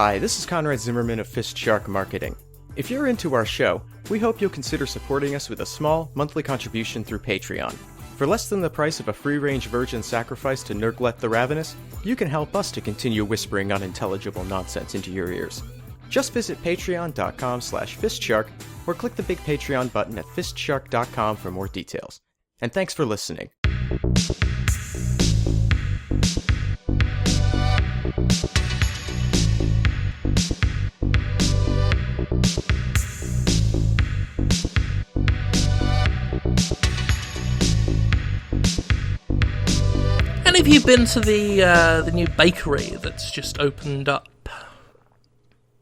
Hi, this is Conrad Zimmerman of FistShark Marketing. If you're into our show, we hope you'll consider supporting us with a small monthly contribution through Patreon. For less than the price of a free-range virgin sacrifice to Nurglet the Ravenous, you can help us to continue whispering unintelligible nonsense into your ears. Just visit patreon.com/fistshark or click the big Patreon button at fistshark.com for more details. And thanks for listening. Have you been to the new bakery that's just opened up?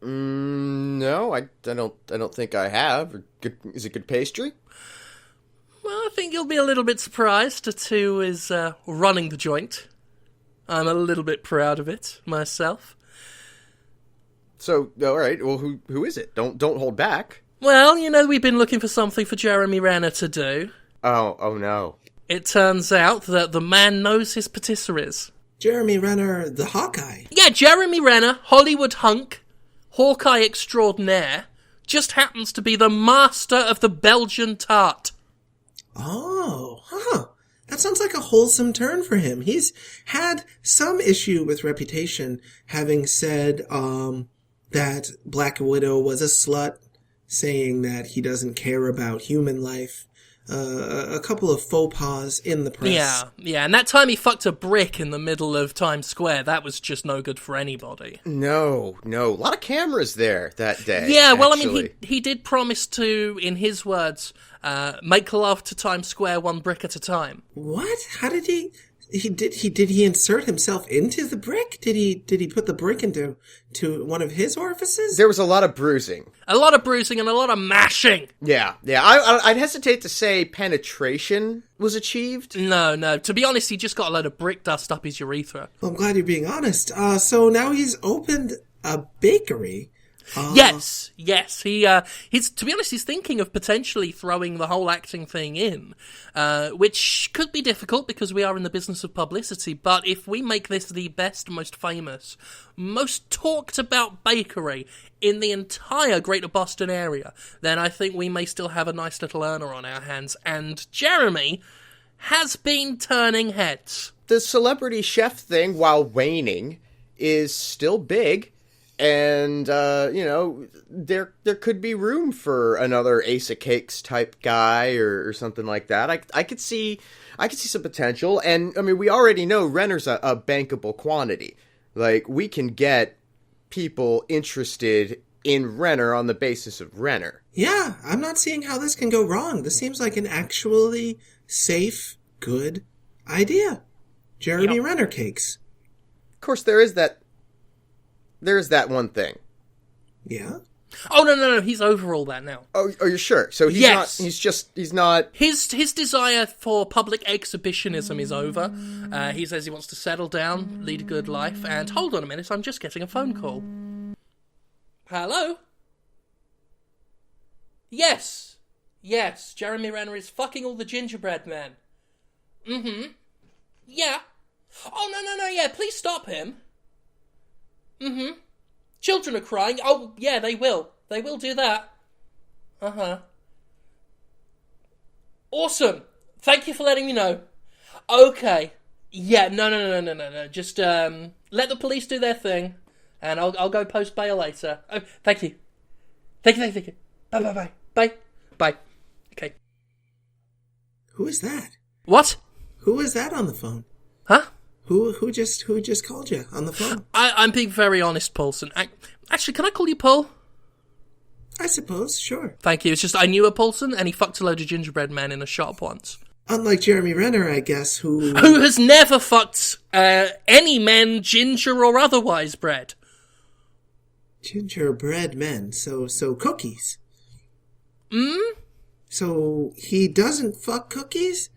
No, I don't think I have. Is it good pastry? Well, I think you'll be a little bit surprised at who is running the joint. I'm a little bit proud of it myself. So, all right. Well, who is it? Don't hold back. Well, you know, we've been looking for something for Jeremy Renner to do. Oh no. It turns out that the man knows his patisseries. Jeremy Renner, the Hawkeye. Yeah, Jeremy Renner, Hollywood hunk, Hawkeye extraordinaire, just happens to be the master of the Belgian tart. Oh, that sounds like a wholesome turn for him. He's had some issue with reputation, having said that Black Widow was a slut, saying that he doesn't care about human life. A couple of faux pas in the press. Yeah, and that time he fucked a brick in the middle of Times Square, that was just no good for anybody. No, a lot of cameras there that day. Yeah, well, actually. I mean, he did promise to, in his words, make love to Times Square one brick at a time. What? How did he... Did he insert himself into the brick? Did he put the brick into one of his orifices? There was a lot of bruising. A lot of bruising and a lot of mashing. Yeah. I'd hesitate to say penetration was achieved. No. To be honest, he just got a load of brick dust up his urethra. Well, I'm glad you're being honest. So now he's opened a bakery. Yes. He's to be honest, he's thinking of potentially throwing the whole acting thing in, which could be difficult because we are in the business of publicity. But if we make this the best, most famous, most talked about bakery in the entire Greater Boston area, then I think we may still have a nice little earner on our hands. And Jeremy has been turning heads. The celebrity chef thing, while waning, is still big. And, there could be room for another Ace of Cakes type guy or something like that. I could see some potential. And, I mean, we already know Renner's a bankable quantity. Like, we can get people interested in Renner on the basis of Renner. Yeah, I'm not seeing how this can go wrong. This seems like an actually safe, good idea. Jeremy Renner cakes. Of course, there is that one thing. Yeah? Oh, no, he's over all that now. Oh, you're sure? So he's yes. he's not... His desire for public exhibitionism is over. He says he wants to settle down, lead a good life, and hold on a minute, I'm just getting a phone call. Hello? Yes, Jeremy Renner is fucking all the gingerbread men. Mm-hmm. Yeah. Oh, no, yeah, please stop him. Mm-hmm. Children are crying. Oh, yeah, they will. They will do that. Uh-huh. Awesome. Thank you for letting me know. Okay. Yeah, no. Just, let the police do their thing, and I'll go post bail later. Oh, thank you. Thank you. Bye. Okay. Who is that? What? Who is that on the phone? Huh? Who just called you on the phone? I'm being very honest, Paulson. Actually, can I call you Paul? I suppose, sure. Thank you. It's just I knew a Paulson, and he fucked a load of gingerbread men in a shop once. Unlike Jeremy Renner, I guess, who has never fucked any men, ginger or otherwise, bread. Gingerbread men, so cookies. So he doesn't fuck cookies?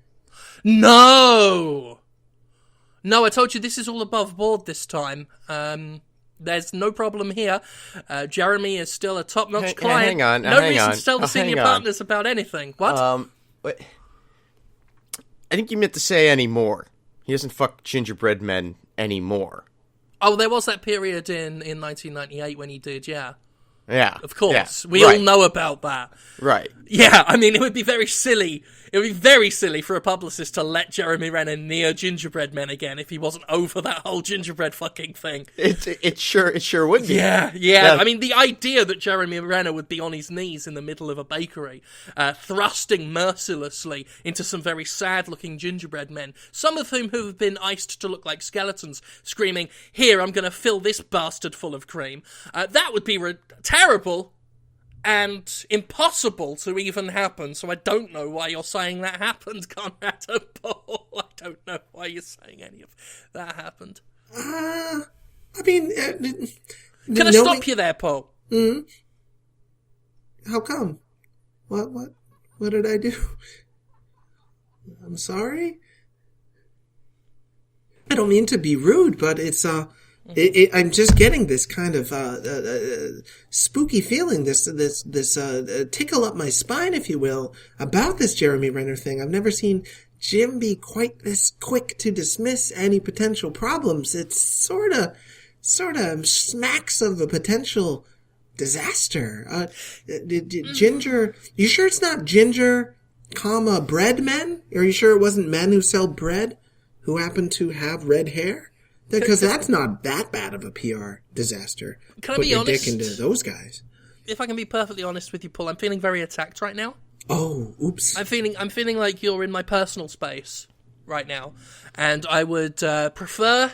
No, I told you this is all above board this time. There's no problem here. Jeremy is still a top-notch client. Hang on. No reason to tell the senior partners about anything. What? What? I think you meant to say anymore. He doesn't fuck gingerbread men anymore. Oh, there was that period in 1998 when he did, yeah. Yeah. Of course. Yeah. We all know about that. Right. Yeah, I mean, it would be very silly. It would be very silly for a publicist to let Jeremy Renner near gingerbread men again if he wasn't over that whole gingerbread fucking thing. It sure would be. Yeah. I mean, the idea that Jeremy Renner would be on his knees in the middle of a bakery, thrusting mercilessly into some very sad-looking gingerbread men, some of whom have been iced to look like skeletons, screaming, "Here, I'm going to fill this bastard full of cream." That would be terrible. And impossible to even happen, so I don't know why you're saying that happened, Conrad and Paul. I don't know why you're saying any of that happened. I mean... Can I stop you there, Paul? Mm-hmm. How come? What did I do? I'm sorry? I don't mean to be rude, but it's, I'm just getting this kind of spooky feeling, this tickle up my spine, if you will, about this Jeremy Renner thing. I've never seen Jim be quite this quick to dismiss any potential problems. It's sort of smacks of a potential disaster. Ginger, you sure it's not ginger, bread men? Are you sure it wasn't men who sell bread who happen to have red hair? Because that's not that bad of a PR disaster. Can I Put be your honest? dick into those guys. If I can be perfectly honest with you, Paul, I'm feeling very attacked right now. Oh, oops. I'm feeling like you're in my personal space right now, and I would prefer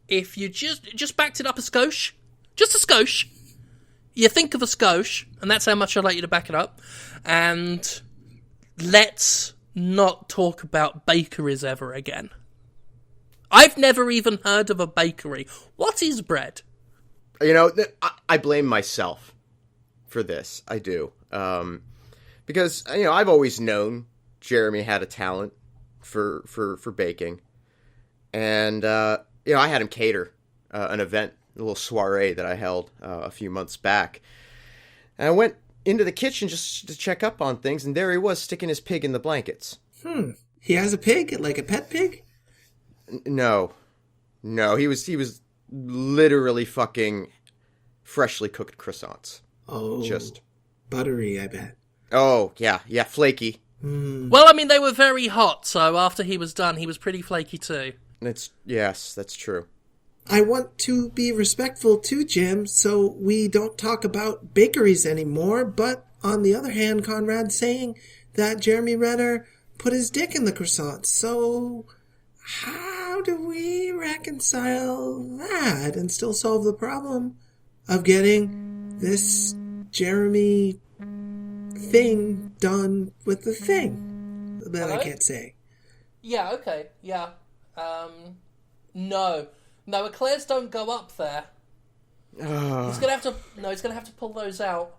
if you just backed it up a skosh, just a skosh. You think of a skosh, and that's how much I'd like you to back it up. And let's not talk about bakeries ever again. I've never even heard of a bakery. What is bread? You know, I blame myself for this. I do. Because, you know, I've always known Jeremy had a talent for baking. And, you know, I had him cater an event, a little soiree that I held a few months back. And I went into the kitchen just to check up on things, and there he was sticking his pig in the blankets. He has a pig? Like a pet pig? No, he was literally fucking freshly cooked croissants. Oh, just buttery, I bet. Oh, yeah, flaky. Well, I mean, they were very hot, so after he was done, he was pretty flaky too. Yes, that's true. I want to be respectful to Jim, so we don't talk about bakeries anymore, but on the other hand, Conrad's saying that Jeremy Renner put his dick in the croissants, so... how do we reconcile that and still solve the problem of getting this Jeremy thing done with the thing that I can't say? Yeah, okay, yeah. No, eclairs don't go up there. He's gonna have to pull those out.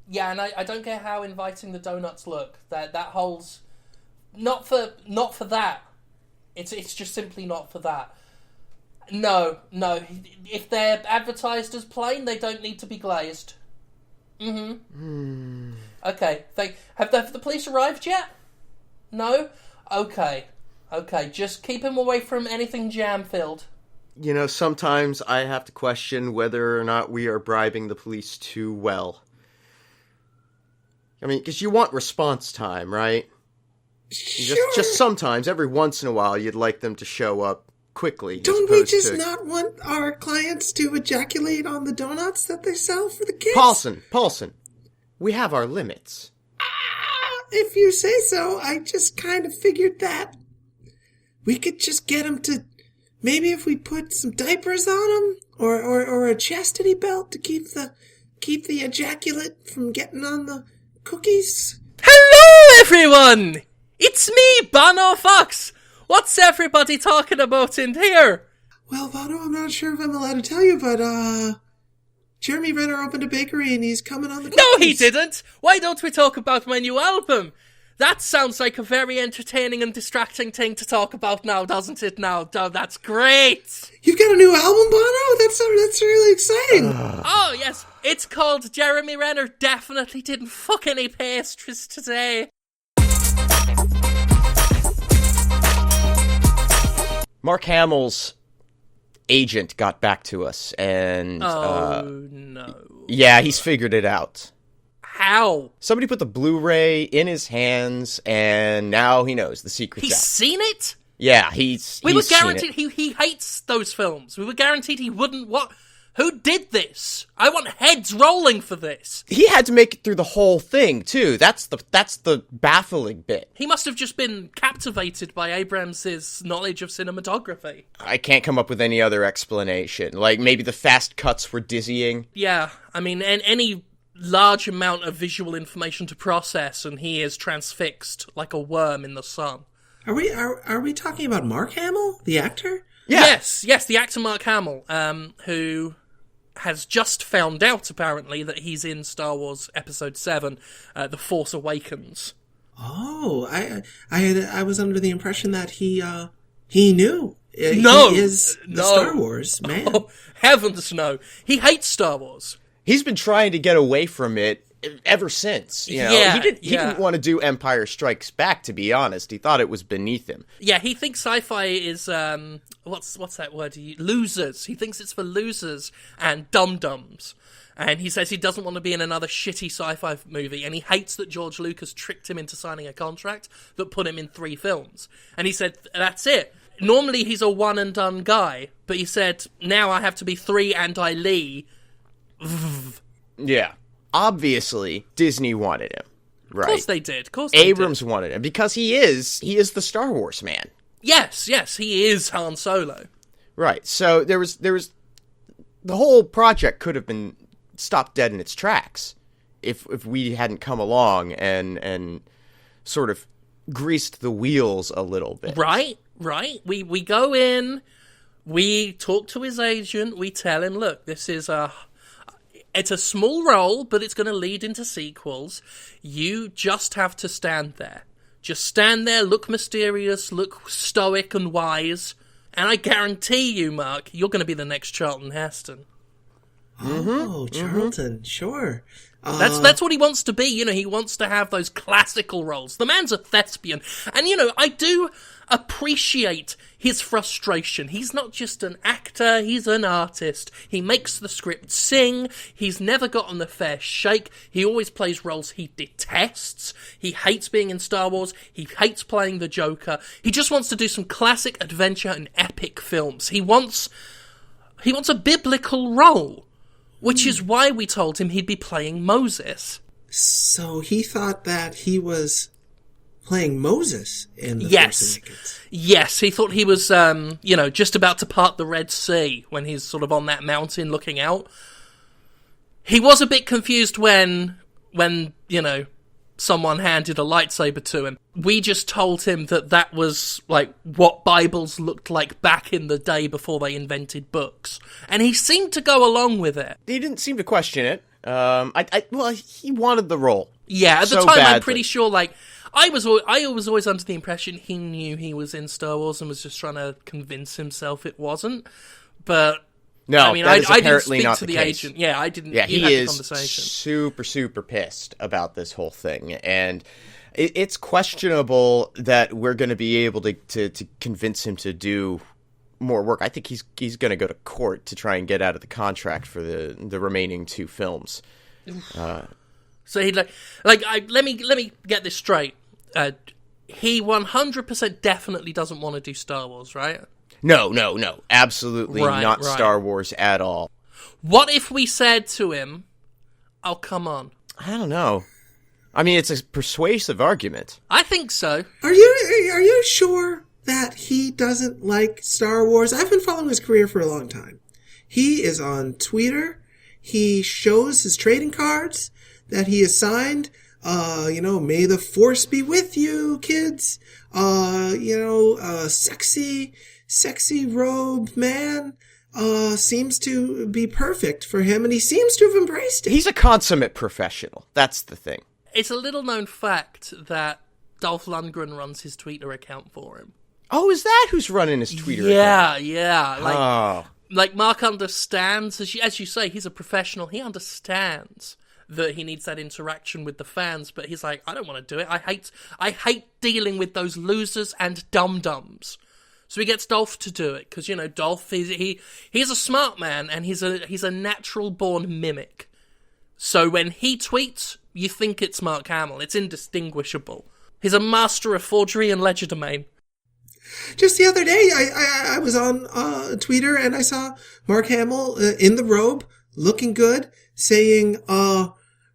Yeah, and I don't care how inviting the donuts look. That holds... Not for that. It's just simply not for that. No. If they're advertised as plain, they don't need to be glazed. Okay. Have the police arrived yet? No? Okay. Just keep him away from anything jam-filled. You know, sometimes I have to question whether or not we are bribing the police too well. I mean, because you want response time, right? Sure. Just sometimes, every once in a while, you'd like them to show up quickly. Don't we just not want our clients to ejaculate on the donuts that they sell for the kids? Paulson, we have our limits. If you say so, I just kind of figured that we could just get them to... Maybe if we put some diapers on them, or a chastity belt to keep the ejaculate from getting on the cookies. Hello, everyone! It's me, Bono Fox! What's everybody talking about in here? Well, Bono, I'm not sure if I'm allowed to tell you, but, Jeremy Renner opened a bakery and he's coming on the cookies. No, he didn't! Why don't we talk about my new album? That sounds like a very entertaining and distracting thing to talk about now, doesn't it now? Oh, that's great! You've got a new album, Bono? That's really exciting. Oh, yes. It's called Jeremy Renner Definitely Didn't Fuck Any Pastries Today. Mark Hamill's agent got back to us, and no. Yeah, he's figured it out. How? Somebody put the Blu-ray in his hands, and now he knows the secret's He's out. seen it? Yeah, We were seen guaranteed it. he hates those films. We were guaranteed he wouldn't. What? Who did this? I want heads rolling for this. He had to make it through the whole thing too. That's the baffling bit. He must have just been captivated by Abrams' knowledge of cinematography. I can't come up with any other explanation. Like maybe the fast cuts were dizzying. Yeah, I mean, any large amount of visual information to process, and he is transfixed like a worm in the sun. Are we talking about Mark Hamill, the actor? Yeah. Yes, the actor Mark Hamill, who has just found out, apparently, that he's in Star Wars Episode 7, The Force Awakens. Oh, I was under the impression that he knew. No! He is the Star Wars man. Oh, heavens no. He hates Star Wars. He's been trying to get away from it ever since. You know? Yeah, he didn't want to do Empire Strikes Back, to be honest. He thought it was beneath him. Yeah, he thinks sci-fi is, what's that word? Losers. He thinks it's for losers and dum-dums. And he says he doesn't want to be in another shitty sci-fi movie, and he hates that George Lucas tricked him into signing a contract that put him in 3 films. And he said, that's it. Normally he's a one-and-done guy, but he said, now I have to be 3 and I Lee. Yeah. Obviously, Disney wanted him, right? Of course they did. Abrams wanted him because he is the Star Wars man. Yes, he is Han Solo. Right. So there was the whole project could have been stopped dead in its tracks if we hadn't come along and sort of greased the wheels a little bit. Right. We go in, we talk to his agent, we tell him, look, this is it's a small role, but it's going to lead into sequels. You just have to stand there. Just stand there, look mysterious, look stoic and wise, and I guarantee you, Mark, you're going to be the next Charlton Heston. Oh, Charlton, sure. That's what he wants to be. You know, he wants to have those classical roles. The man's a thespian. And, you know, I do appreciate his frustration. He's not just an actor, he's an artist. He makes the script sing. He's never gotten the fair shake. He always plays roles he detests. He hates being in Star Wars. He hates playing the Joker. He just wants to do some classic adventure and epic films. He wants a biblical role. Which is why we told him he'd be playing Moses. So he thought that he was playing Moses in the Force Awakens. Yes, he thought he was, just about to part the Red Sea when he's sort of on that mountain looking out. He was a bit confused when someone handed a lightsaber to him. We just told him that was, like, what Bibles looked like back in the day before they invented books. And he seemed to go along with it. He didn't seem to question it. He wanted the role. Yeah, at the so time, badly. I'm pretty sure, like, I was always under the impression he knew he was in Star Wars and was just trying to convince himself it wasn't. But no, I mean, that is I didn't apparently speak not to the the case. agent. Yeah, I didn't. Yeah, he he had is the conversation. super, super pissed about this whole thing, and it's questionable that we're going to be able to convince him to do more work. I think he's going to go to court to try and get out of the contract for the remaining 2 films. So he'd let me get this straight. He 100% definitely doesn't want to do Star Wars, right? No, absolutely Right. not Star Wars at all. What if we said to him, "Oh, come on"? I don't know. I mean, it's a persuasive argument. I think so. Are you sure that he doesn't like Star Wars? I've been following his career for a long time. He is on Twitter. He shows his trading cards that he has signed. May the Force be with you, kids. Sexy robe man. Seems to be perfect for him, and he seems to have embraced it. He's a consummate professional. That's the thing. It's a little known fact that Dolph Lundgren runs his Twitter account for him. Oh, is that who's running his Twitter account? Yeah. Like Mark understands, as you say, he's a professional. He understands that he needs that interaction with the fans, but he's like, I don't want to do it. I hate dealing with those losers and dum-dums. So he gets Dolph to do it, because, Dolph, he's a smart man, and he's a natural-born mimic. So when he tweets, you think it's Mark Hamill. It's indistinguishable. He's a master of forgery and legerdemain. Just the other day, I was on Twitter, and I saw Mark Hamill in the robe, looking good, saying,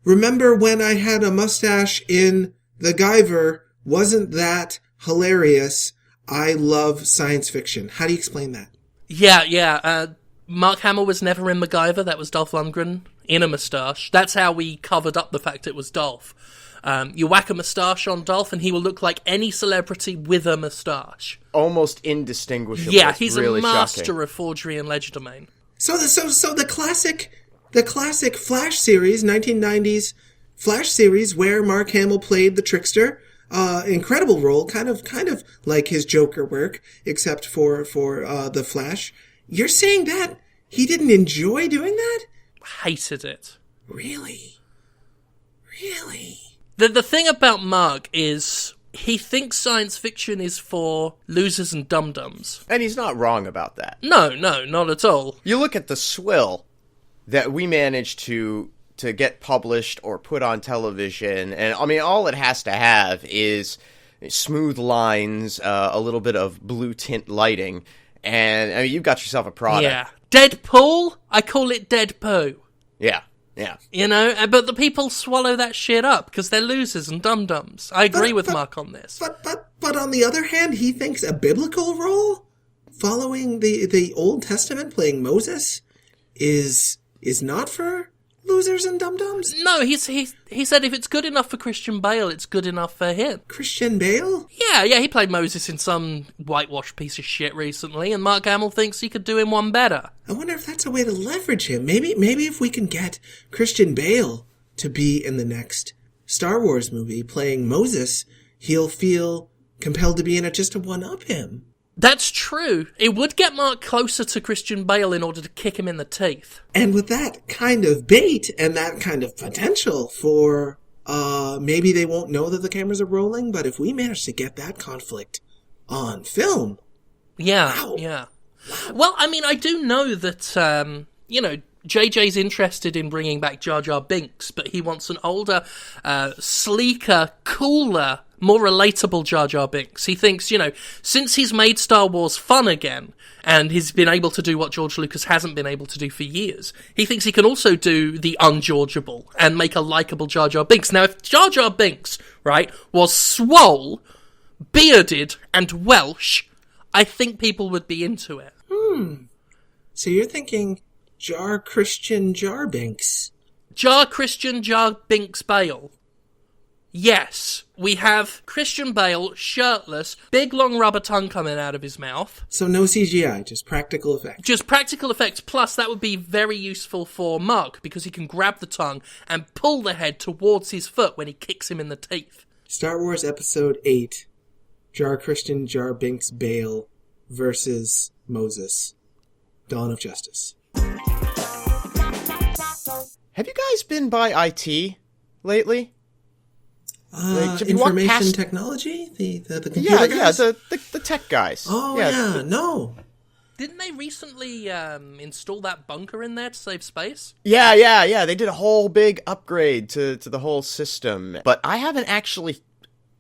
remember when I had a mustache in The Guyver? Wasn't that hilarious? I love science fiction. How do you explain that? Yeah. Mark Hamill was never in MacGyver. That was Dolph Lundgren in a moustache. That's how we covered up the fact it was Dolph. You whack a moustache on Dolph and he will look like any celebrity with a moustache. Almost indistinguishable. Yeah, he's really a master shocking. of forgery and legerdemain. So the classic Flash series, 1990s Flash series, where Mark Hamill played the trickster, incredible role, kind of like his Joker work, except for the Flash. You're saying that he didn't enjoy doing that? Hated it. Really? The thing about Mark is he thinks science fiction is for losers and dum-dums. And he's not wrong about that. No, not at all. You look at the swill that we managed to get published or put on television, and I mean, all it has to have is smooth lines, a little bit of blue tint lighting, and I mean, you've got yourself a product. Yeah. Deadpool? I call it Dead Poo. Yeah. But the people swallow that shit up because they're losers and dum-dums. I agree with Mark on this. But on the other hand, he thinks a biblical role, following the Old Testament, playing Moses, is not for losers and dum-dums? No, he said if it's good enough for Christian Bale, it's good enough for him. Christian Bale? Yeah, he played Moses in some whitewashed piece of shit recently, and Mark Hamill thinks he could do him one better. I wonder if that's a way to leverage him. Maybe if we can get Christian Bale to be in the next Star Wars movie playing Moses, he'll feel compelled to be in it just to one-up him. That's true. It would get Mark closer to Christian Bale in order to kick him in the teeth. And with that kind of bait and that kind of potential for, maybe they won't know that the cameras are rolling, but if we manage to get that conflict on film. Yeah, wow. Yeah. Well, I mean, I do know that, JJ's interested in bringing back Jar Jar Binks, but he wants an older, sleeker, cooler, more relatable Jar Jar Binks. He thinks, since he's made Star Wars fun again, and he's been able to do what George Lucas hasn't been able to do for years, he thinks he can also do the ungeorgeable and make a likeable Jar Jar Binks. Now, if Jar Jar Binks, right, was swole, bearded, and Welsh, I think people would be into it. So you're thinking Jar Christian Jar Binks. Jar Christian Jar Binks Bale. Yes, we have Christian Bale, shirtless, big long rubber tongue coming out of his mouth. So no CGI, just practical effects. Just practical effects, plus that would be very useful for Mark, because he can grab the tongue and pull the head towards his foot when he kicks him in the teeth. Star Wars Episode 8, Jar Christian Jar Binks Bale versus Moses. Dawn of Justice. Have you guys been by IT lately? Have you walked Information past... technology? The computer guys? the tech guys. Oh, no. Didn't they recently install that bunker in there to save space? Yeah. They did a whole big upgrade to the whole system. But I haven't actually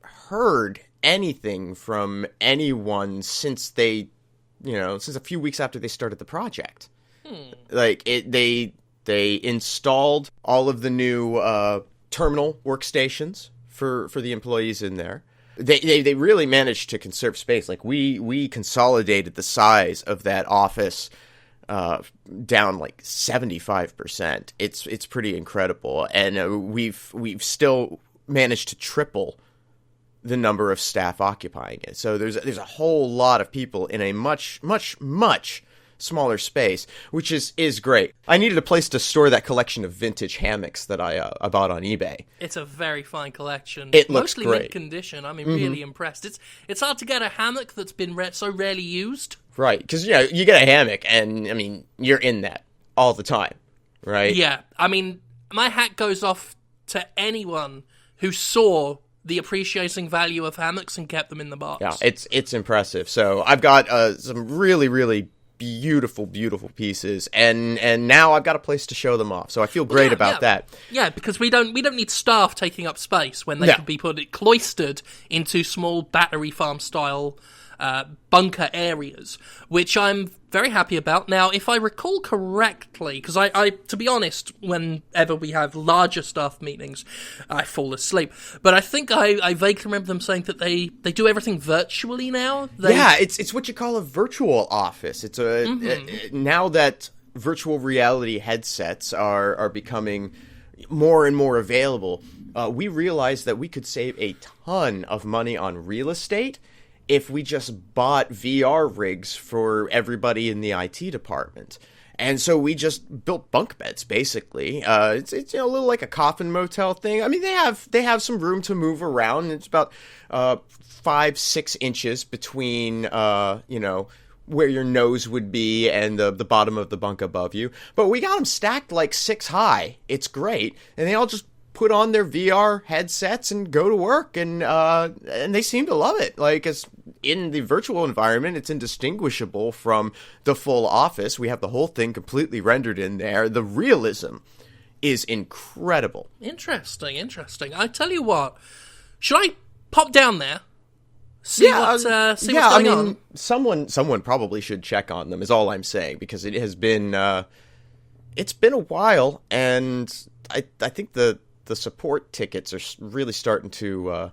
heard anything from anyone since since a few weeks after they started the project. They installed all of the new terminal workstations for the employees in there. They really managed to conserve space. Like we consolidated the size of that office down like 75%. It's pretty incredible, and we've still managed to triple the number of staff occupying it. So there's a whole lot of people in a much smaller space, which is great. I needed a place to store that collection of vintage hammocks that I bought on eBay. It's a very fine collection. It looks mostly great. mint condition. I mean, really impressed. It's hard to get a hammock that's been so rarely used. Right, because you get a hammock, and I mean you're in that all the time, right? Yeah, I mean, my hat goes off to anyone who saw the appreciating value of hammocks and kept them in the box. Yeah, it's impressive. So I've got some really, really beautiful, beautiful pieces, and now I've got a place to show them off. So I feel great about that. Yeah, because we don't need staff taking up space when they could be cloistered into small battery farm style bunker areas, which I'm very happy about. Now, if I recall correctly, because I to be honest, whenever we have larger staff meetings, I fall asleep. But I think I vaguely remember them saying that they do everything virtually now. It's what you call a virtual office. It's now that virtual reality headsets are becoming more and more available, we realized that we could save a ton of money on real estate if we just bought VR rigs for everybody in the IT department. And so we just built bunk beds, basically. It's a little like a coffin motel thing. I mean, they have some room to move around. It's about 5-6 inches between where your nose would be and the bottom of the bunk above you. But we got them stacked like 6 high. It's great, and they all just put on their VR headsets and go to work, and they seem to love it. Like, as in the virtual environment, it's indistinguishable from the full office. We have the whole thing completely rendered in there. The realism is incredible. Interesting. I tell you what, should I pop down there? See what's going on? Someone probably should check on them, is all I'm saying, because it has been it's been a while, and I think the support tickets are really starting to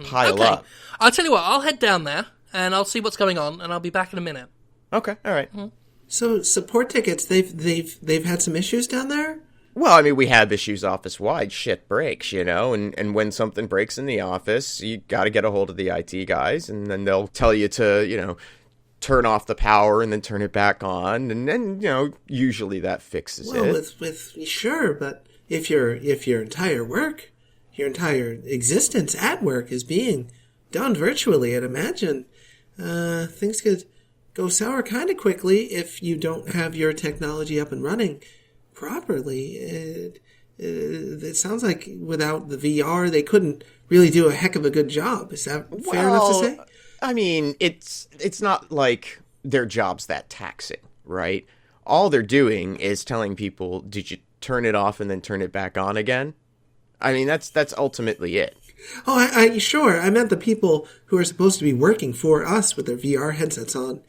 pile up. I'll tell you what, I'll head down there, and I'll see what's going on, and I'll be back in a minute. Okay, all right. Mm-hmm. So support tickets, they've had some issues down there? Well, I mean, we have issues office-wide. Shit breaks, and when something breaks in the office, you got to get a hold of the IT guys, and then they'll tell you to, turn off the power and then turn it back on, and then, usually that fixes it. Well, sure, but if your entire existence at work is being done virtually, I'd imagine things could go sour kind of quickly if you don't have your technology up and running properly. It sounds like without the VR, they couldn't really do a heck of a good job. Is that fair enough to say? I mean, it's not like their job's that taxing, right? All they're doing is telling people, did you turn it off and then turn it back on again? I mean, that's ultimately it. Oh, sure. I meant the people who are supposed to be working for us with their VR headsets on.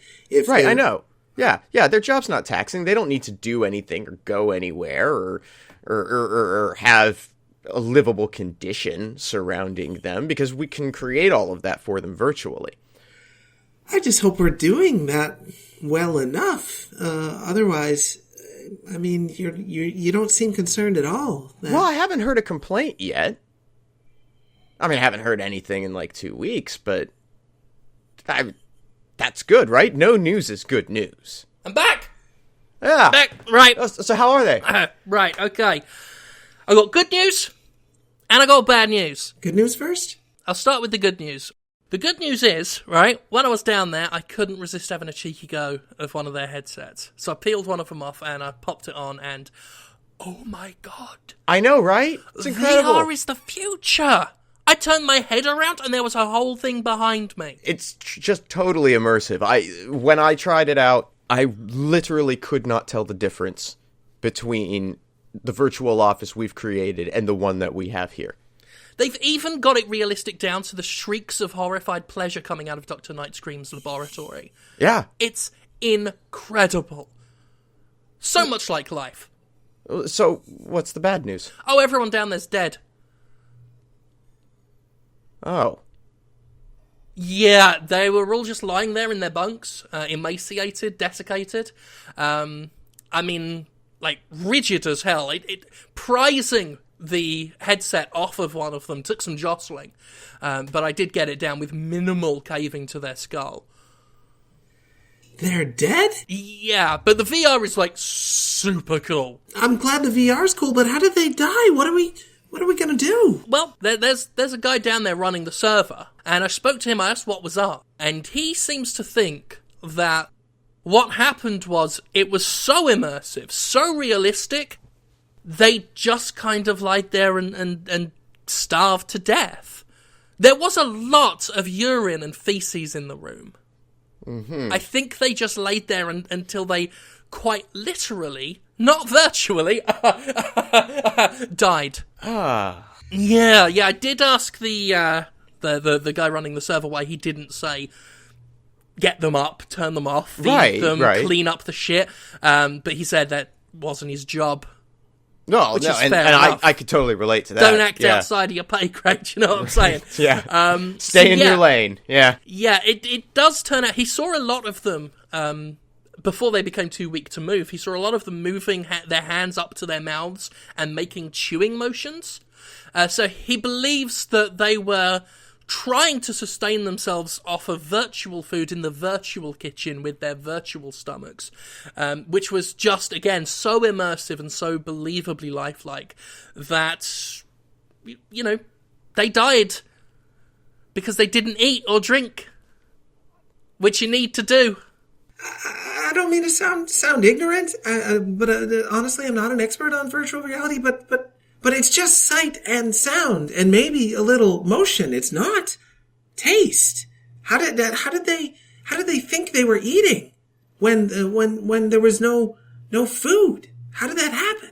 Right, I know. Yeah, their job's not taxing. They don't need to do anything or go anywhere or have a livable condition surrounding them, because we can create all of that for them virtually. I just hope we're doing that well enough. Otherwise, I mean, you don't seem concerned at all. Well, I haven't heard a complaint yet. I mean, I haven't heard anything in like 2 weeks, but that's good, right? No news is good news. I'm back! Yeah. Back, right. So how are they? Right, okay. I got good news, and I got bad news. Good news first? I'll start with the good news. The good news is, right, when I was down there, I couldn't resist having a cheeky go of one of their headsets. So I peeled one of them off, and I popped it on, and oh my god. I know, right? It's incredible. VR is the future. I turned my head around, and there was a whole thing behind me. It's just totally immersive. When I tried it out, I literally could not tell the difference between the virtual office we've created and the one that we have here. They've even got it realistic down to the shrieks of horrified pleasure coming out of Dr. Nightscream's laboratory. Yeah. It's incredible. So much like life. So, what's the bad news? Oh, everyone down there's dead. Oh. Yeah, they were all just lying there in their bunks, emaciated, desiccated. I mean, like, rigid as hell. Prizing the headset off of one of them took some jostling, but I did get it down with minimal caving to their skull. They're dead? Yeah, but the VR is, like, super cool. I'm glad the VR's cool, but how did they die? What are we gonna do? Well, there's a guy down there running the server, and I spoke to him, I asked what was up, and he seems to think that what happened was it was so immersive, so realistic, they just kind of lied there and starved to death. There was a lot of urine and feces in the room. I think they just laid there until they quite literally, not virtually, died. Yeah, I did ask the guy running the server why he didn't say get them up, turn them off, feed them, clean up the shit. But he said that wasn't his job. No, and I could totally relate to that. Don't act outside of your pay grade, you know what I'm saying? Stay in your lane, Yeah, it does turn out, he saw a lot of them, before they became too weak to move, he saw a lot of them moving their hands up to their mouths and making chewing motions. So he believes that they were trying to sustain themselves off of virtual food in the virtual kitchen with their virtual stomachs, which was just, again, so immersive and so believably lifelike that, you know, they died because they didn't eat or drink, which you need to do. I don't mean to sound ignorant, but honestly, I'm not an expert on virtual reality, but it's just sight and sound and maybe a little motion. It's not taste. How did they think they were eating when there was no food? How did that happen?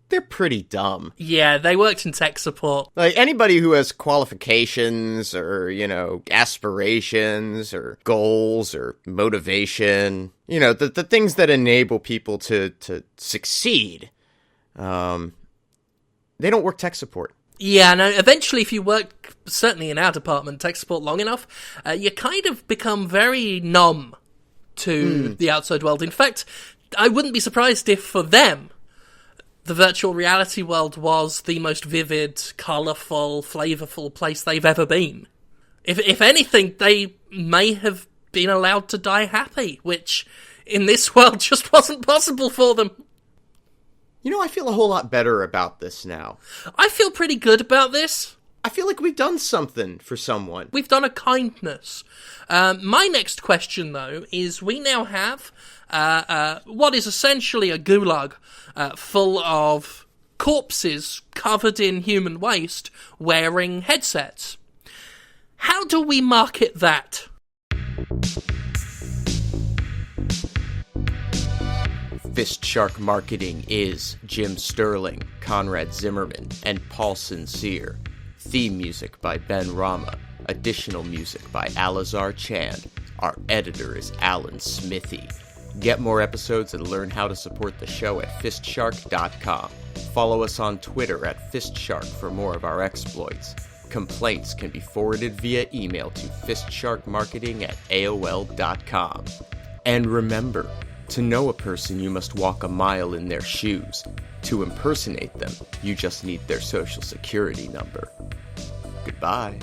They're pretty dumb. Yeah, they worked in tech support. Like, anybody who has qualifications or, you know, aspirations or goals or motivation, you know, the things that enable people to succeed, they don't work tech support. Yeah, no, eventually if you work, certainly in our department, tech support long enough, you kind of become very numb to the outside world. In fact, I wouldn't be surprised if for them, the virtual reality world was the most vivid, colourful, flavourful place they've ever been. If anything, they may have been allowed to die happy, which in this world just wasn't possible for them. You know, I feel a whole lot better about this now. I feel pretty good about this. I feel like we've done something for someone. We've done a kindness. My next question, though, is we now have what is essentially a gulag full of corpses covered in human waste wearing headsets. How do we market that? FistShark Marketing is Jim Sterling, Conrad Zimmerman, and Paul Sincere. Theme music by Ben Rama. Additional music by Alazar Chand. Our editor is Alan Smithy. Get more episodes and learn how to support the show at FistShark.com. Follow us on Twitter at FistShark for more of our exploits. Complaints can be forwarded via email to fistsharkmarketing@aol.com. And remember, to know a person, you must walk a mile in their shoes. To impersonate them, you just need their social security number. Goodbye.